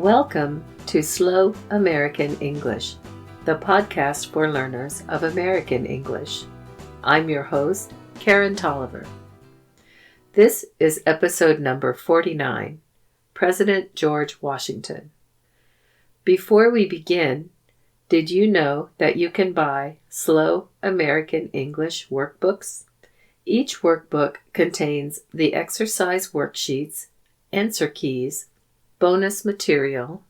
Welcome to Slow American English, the podcast for learners of American English. I'm your host, Karen Tolliver. This is episode number 49, President George Washington. Before we begin, did you know that you can buy Slow American English workbooks? Each workbook contains the exercise worksheets, answer keys, bonus material,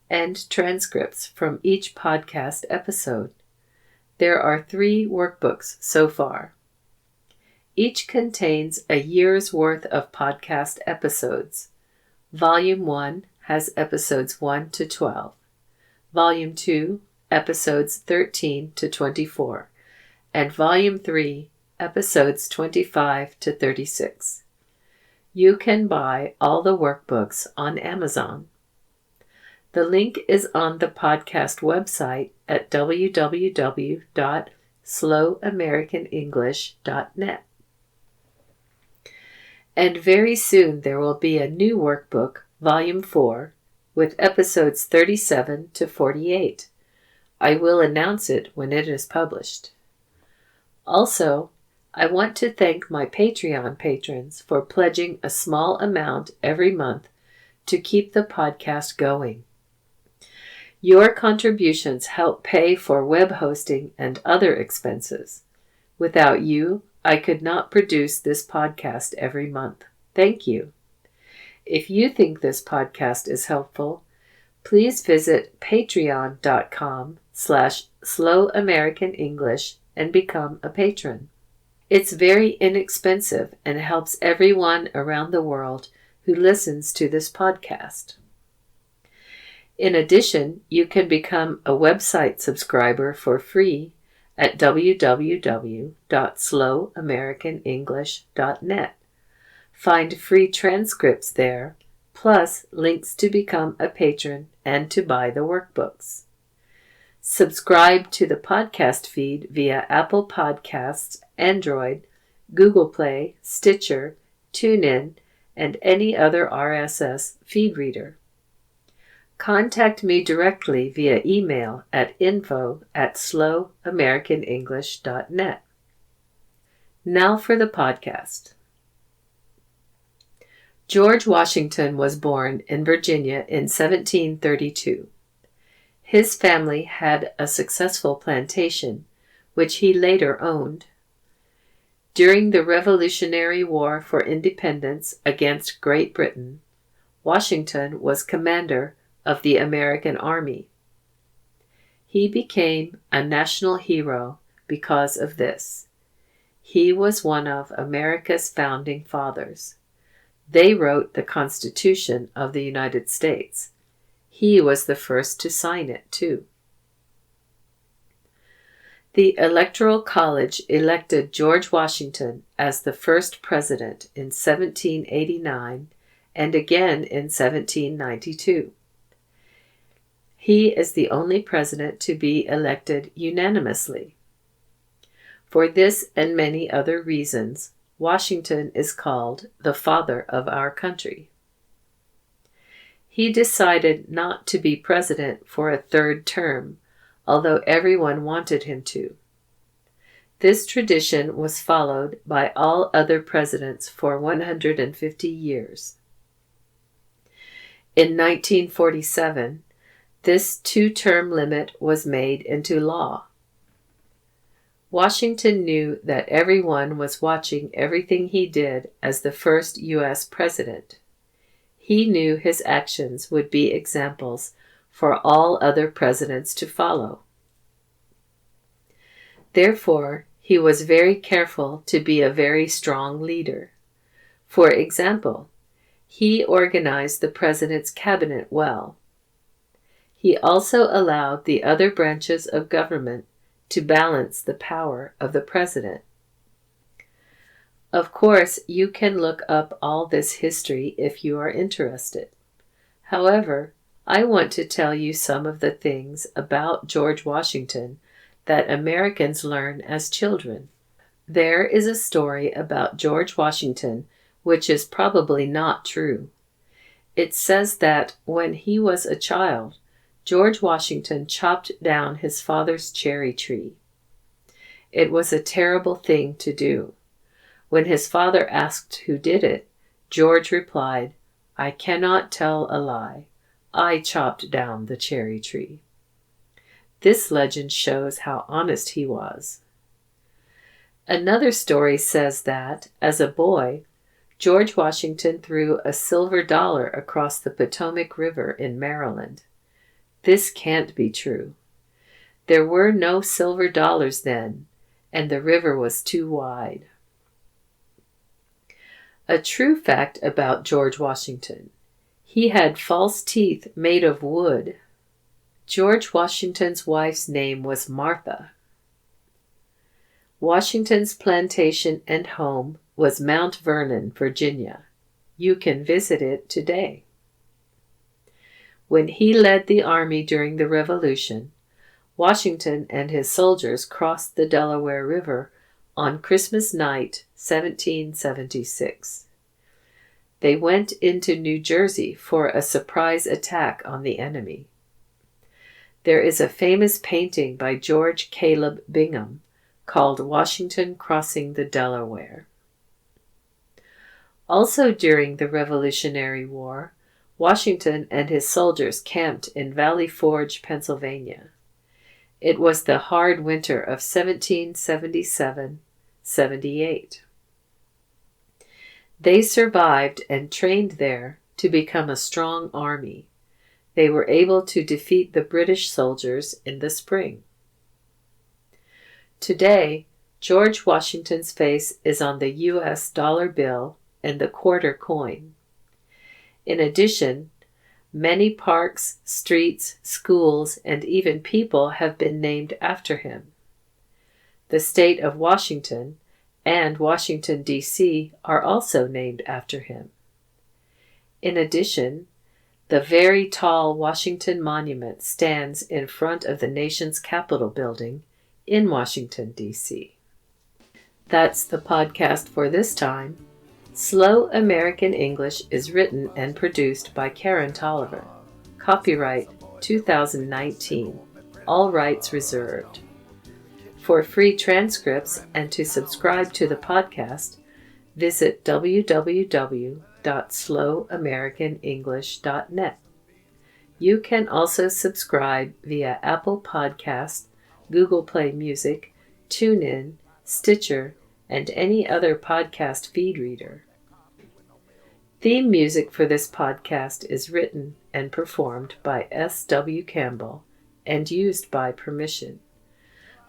and transcripts from each podcast episode. There are 3 workbooks so far. Each contains a year's worth of podcast episodes. Volume 1 has episodes 1 to 12. Volume 2, episodes 13 to 24. And Volume 3, episodes 25 to 36. You can buy all the workbooks on Amazon. The link is on the podcast website at www.slowamericanenglish.net. And very soon there will be a new workbook, Volume 4, with episodes 37 to 48. I will announce it when it is published. Also, I want to thank my Patreon patrons for pledging a small amount every month to keep the podcast going. Your contributions help pay for web hosting and other expenses. Without you, I could not produce this podcast every month. Thank you. If you think this podcast is helpful, please visit patreon.com/slowamericanenglish and become a patron. It's very inexpensive and helps everyone around the world who listens to this podcast. In addition, you can become a website subscriber for free at www.slowamericanenglish.net. Find free transcripts there, plus links to become a patron and to buy the workbooks. Subscribe to the podcast feed via Apple Podcasts, Android, Google Play, Stitcher, TuneIn, and any other RSS feed reader. Contact me directly via email at info@slowamericanenglish.net. Now for the podcast. George Washington was born in Virginia in 1732. His family had a successful plantation, which he later owned. During the Revolutionary War for Independence against Great Britain, Washington was commander of the American Army. He became a national hero because of this. He was one of America's founding fathers. They wrote the Constitution of the United States. He was the first to sign it, too. The Electoral College elected George Washington as the first president in 1789 and again in 1792. He is the only president to be elected unanimously. For this and many other reasons, Washington is called the father of our country. He decided not to be president for a 3rd term, although everyone wanted him to. This tradition was followed by all other presidents for 150 years. In 1947, this 2-term limit was made into law. Washington knew that everyone was watching everything he did as the first U.S. president. He knew his actions would be examples for all other presidents to follow. Therefore, he was very careful to be a very strong leader. For example, he organized the president's cabinet well. He also allowed the other branches of government to balance the power of the president. Of course, you can look up all this history if you are interested. However, I want to tell you some of the things about George Washington that Americans learn as children. There is a story about George Washington which is probably not true. It says that when he was a child, George Washington chopped down his father's cherry tree. It was a terrible thing to do. When his father asked who did it, George replied, "I cannot tell a lie. I chopped down the cherry tree." This legend shows how honest he was. Another story says that, as a boy, George Washington threw a silver dollar across the Potomac River in Maryland. This can't be true. There were no silver dollars then, and the river was too wide. A true fact about George Washington: he had false teeth made of wood. George Washington's wife's name was Martha. Washington's plantation and home was Mount Vernon, Virginia. You can visit it today. When he led the army during the Revolution, Washington and his soldiers crossed the Delaware River on Christmas night, 1776. They went into New Jersey for a surprise attack on the enemy. There is a famous painting by George Caleb Bingham called Washington Crossing the Delaware. Also during the Revolutionary War, Washington and his soldiers camped in Valley Forge, Pennsylvania. It was the hard winter of 1777-78. They survived and trained there to become a strong army. They were able to defeat the British soldiers in the spring. Today, George Washington's face is on the U.S. dollar bill and the quarter coin. In addition, many parks, streets, schools, and even people have been named after him. The state of Washington and Washington, D.C. are also named after him. In addition, the very tall Washington Monument stands in front of the nation's Capitol building in Washington, D.C. That's the podcast for this time. Slow American English is written and produced by Karen Tolliver. Copyright 2019. All rights reserved. For free transcripts and to subscribe to the podcast, visit www.slowamericanenglish.net. You can also subscribe via Apple Podcast, Google Play Music, TuneIn, Stitcher, and any other podcast feed reader. Theme music for this podcast is written and performed by S.W. Campbell and used by permission.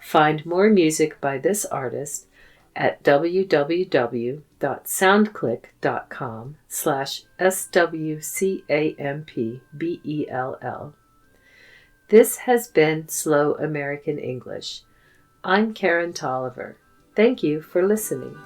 Find more music by this artist at www.soundclick.com/SWCAMPBELL. This has been Slow American English. I'm Karen Tolliver. Thank you for listening.